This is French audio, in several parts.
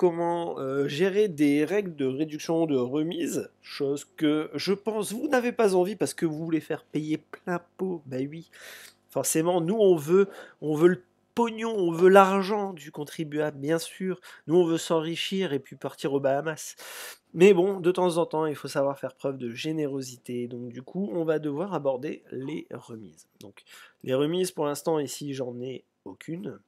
comment gérer des règles de réduction de remise, chose que je pense vous n'avez pas envie parce que vous voulez faire payer plein pot. Ben oui, forcément, nous on veut le pognon, on veut l'argent du contribuable, bien sûr. Nous on veut s'enrichir et puis partir aux Bahamas. Mais bon, de temps en temps, il faut savoir faire preuve de générosité. Donc du coup, on va devoir aborder les remises. Donc les remises, pour l'instant, ici, j'en ai aucune.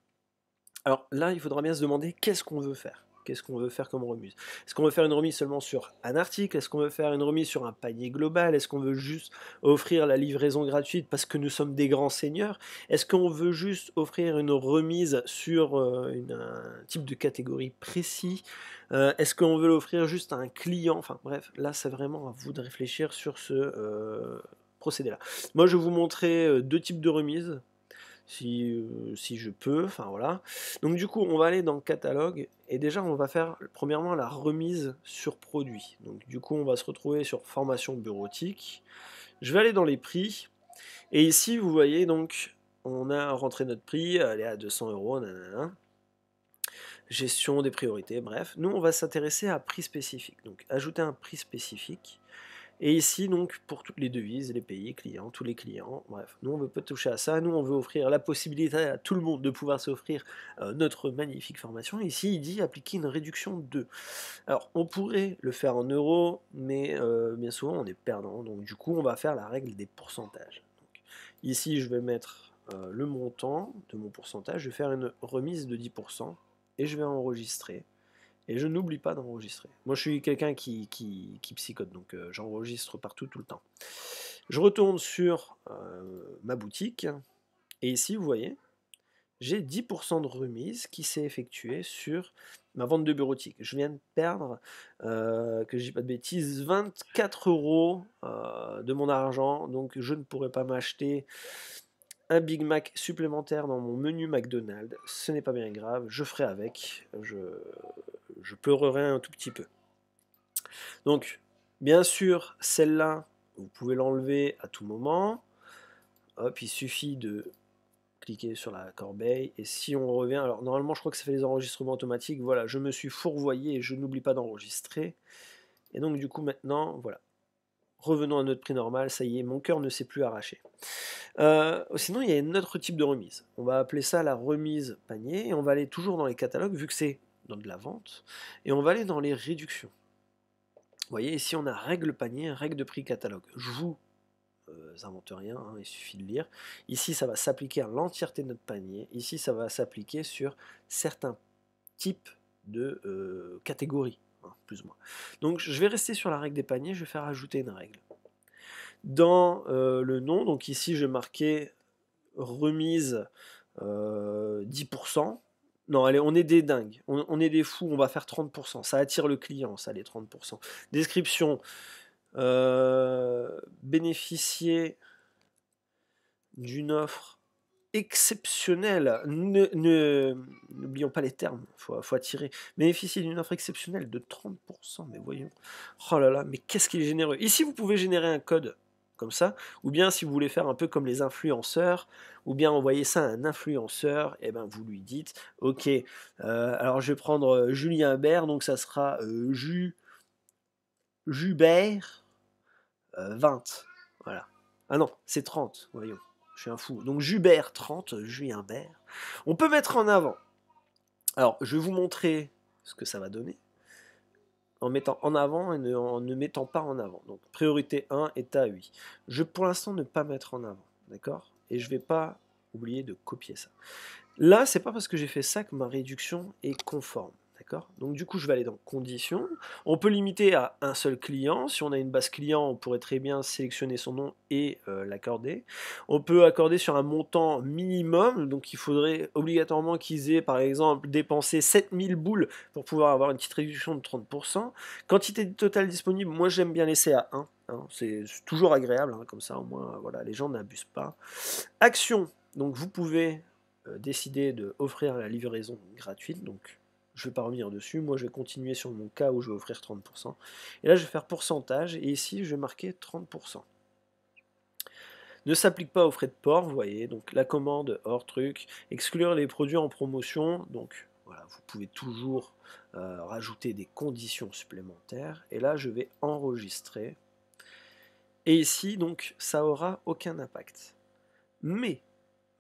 Alors là, il faudra bien se demander qu'est-ce qu'on veut faire. Qu'est-ce qu'on veut faire comme remise? Est-ce qu'on veut faire une remise seulement sur un article? Est-ce qu'on veut faire une remise sur un panier global? Est-ce qu'on veut juste offrir la livraison gratuite parce que nous sommes des grands seigneurs? Est-ce qu'on veut juste offrir une remise sur un type de catégorie précis? Est-ce qu'on veut l'offrir juste à un client? Enfin bref, là c'est vraiment à vous de réfléchir sur ce procédé-là. Moi je vais vous montrer deux types de remises si je peux, enfin voilà. Donc du coup, on va aller dans le catalogue et déjà on va faire premièrement la remise sur produit. Donc du coup, on va se retrouver sur formation bureautique. Je vais aller dans les prix et ici, vous voyez donc, on a rentré notre prix, elle est à 200 euros, nanana. Gestion des priorités, bref. Nous, on va s'intéresser à prix spécifique. Donc ajouter un prix spécifique. Et ici, donc, pour toutes les devises, les pays, clients, tous les clients, bref, nous, on ne veut pas toucher à ça. Nous, on veut offrir la possibilité à tout le monde de pouvoir s'offrir notre magnifique formation. Et ici, il dit appliquer une réduction de. Alors, on pourrait le faire en euros, mais bien souvent, on est perdant. Donc, du coup, on va faire la règle des pourcentages. Donc, ici, je vais mettre le montant de mon pourcentage. Je vais faire une remise de 10% et je vais enregistrer. Et je n'oublie pas d'enregistrer. Moi, je suis quelqu'un qui psychote, donc j'enregistre partout, tout le temps. Je retourne sur ma boutique, et ici, vous voyez, j'ai 10% de remise qui s'est effectuée sur ma vente de bureautique. Je viens de perdre, que je dis pas de bêtises, 24 euros de mon argent, donc je ne pourrais pas m'acheter un Big Mac supplémentaire dans mon menu McDonald's. Ce n'est pas bien grave, je ferai avec. Je pleurerai un tout petit peu. Donc, bien sûr, celle-là, vous pouvez l'enlever à tout moment. Hop, il suffit de cliquer sur la corbeille. Et si on revient, alors normalement, je crois que ça fait des enregistrements automatiques. Voilà, je me suis fourvoyé et je n'oublie pas d'enregistrer. Et donc, du coup, maintenant, voilà. Revenons à notre prix normal, ça y est, mon cœur ne s'est plus arraché. Sinon, il y a un autre type de remise. On va appeler ça la remise panier, et on va aller toujours dans les catalogues, vu que c'est dans de la vente, et on va aller dans les réductions. Vous voyez, ici on a règle panier, règle de prix catalogue. Je vous invente rien, hein, il suffit de lire. Ici, ça va s'appliquer à l'entièreté de notre panier. Ici, ça va s'appliquer sur certains types de catégories, hein, plus ou moins. Donc, je vais rester sur la règle des paniers, je vais faire ajouter une règle. Dans le nom, donc ici, je vais marquer remise 10%. Non, allez, on est des dingues, on est des fous, on va faire 30%. Ça attire le client, ça, les 30%. Description, bénéficier d'une offre exceptionnelle. N'oublions pas les termes, faut attirer. Bénéficier d'une offre exceptionnelle de 30%, mais voyons. Oh là là, mais qu'est-ce qu'il est généreux. Ici, vous pouvez générer un code comme ça, ou bien si vous voulez faire un peu comme les influenceurs, ou bien envoyer ça à un influenceur, et ben vous lui dites, ok, alors je vais prendre Julien Bert, donc ça sera Jubert 20, voilà. Ah non, c'est 30, voyons, je suis un fou. Donc Jubert 30, Julien Bert. On peut mettre en avant. Alors, je vais vous montrer ce que ça va donner en mettant en avant et en ne mettant pas en avant. Donc priorité 1, état 8. Je vais pour l'instant ne pas mettre en avant, d'accord? Et je ne vais pas oublier de copier ça. Là, c'est pas parce que j'ai fait ça que ma réduction est conforme. D'accord? Donc du coup, je vais aller dans conditions. On peut limiter à un seul client. Si on a une base client, on pourrait très bien sélectionner son nom et l'accorder. On peut accorder sur un montant minimum. Donc il faudrait obligatoirement qu'ils aient, par exemple, dépensé 7000 boules pour pouvoir avoir une petite réduction de 30%. Quantité totale disponible, moi j'aime bien laisser à 1. Hein. C'est toujours agréable, hein, comme ça au moins voilà, les gens n'abusent pas. Action, donc vous pouvez décider d'offrir la livraison gratuite, donc je ne vais pas revenir dessus, moi je vais continuer sur mon cas où je vais offrir 30%, et là je vais faire pourcentage, et ici je vais marquer 30%. Ne s'applique pas aux frais de port, vous voyez, donc la commande hors truc, exclure les produits en promotion, donc voilà, vous pouvez toujours rajouter des conditions supplémentaires. Et là, je vais enregistrer. Et ici, donc, ça aura aucun impact. Mais,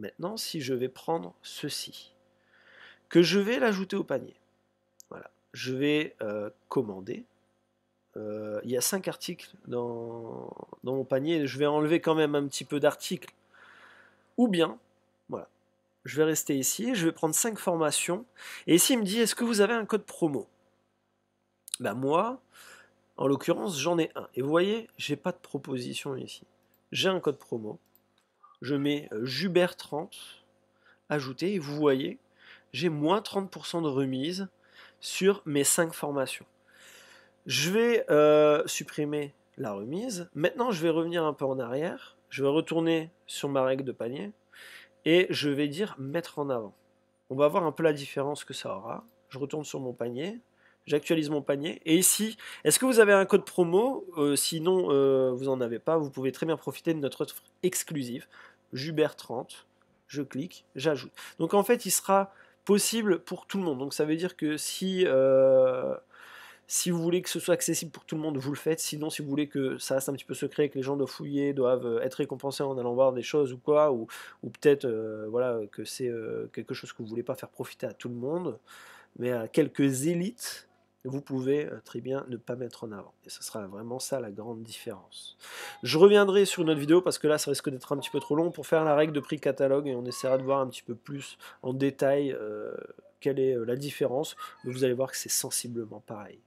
maintenant, si je vais prendre ceci, que je vais l'ajouter au panier, voilà, je vais commander. Il y a 5 articles dans mon panier, je vais enlever quand même un petit peu d'articles. Ou bien, voilà, je vais rester ici, je vais prendre 5 formations, et ici il me dit, est-ce que vous avez un code promo? Ben moi, en l'occurrence, j'en ai un. Et vous voyez, j'ai pas de proposition ici. J'ai un code promo, je mets Jubert30, ajouter, et vous voyez, j'ai moins 30% de remise sur mes 5 formations. Je vais supprimer la remise. Maintenant, je vais revenir un peu en arrière. Je vais retourner sur ma règle de panier et je vais dire mettre en avant. On va voir un peu la différence que ça aura. Je retourne sur mon panier, j'actualise mon panier. Et ici, est-ce que vous avez un code promo? Sinon, vous n'en avez pas. Vous pouvez très bien profiter de notre offre exclusive, Jubert30. Je clique, j'ajoute. Donc en fait, il sera possible pour tout le monde. Donc ça veut dire que si vous voulez que ce soit accessible pour tout le monde, vous le faites. Sinon, si vous voulez que ça reste un petit peu secret, que les gens doivent fouiller, doivent être récompensés en allant voir des choses ou quoi, ou peut-être voilà, que c'est quelque chose que vous ne voulez pas faire profiter à tout le monde, mais à quelques élites, vous pouvez très bien ne pas mettre en avant. Et ce sera vraiment ça la grande différence. Je reviendrai sur une autre vidéo parce que là, ça risque d'être un petit peu trop long pour faire la règle de prix catalogue et on essaiera de voir un petit peu plus en détail quelle est la différence. Mais vous allez voir que c'est sensiblement pareil.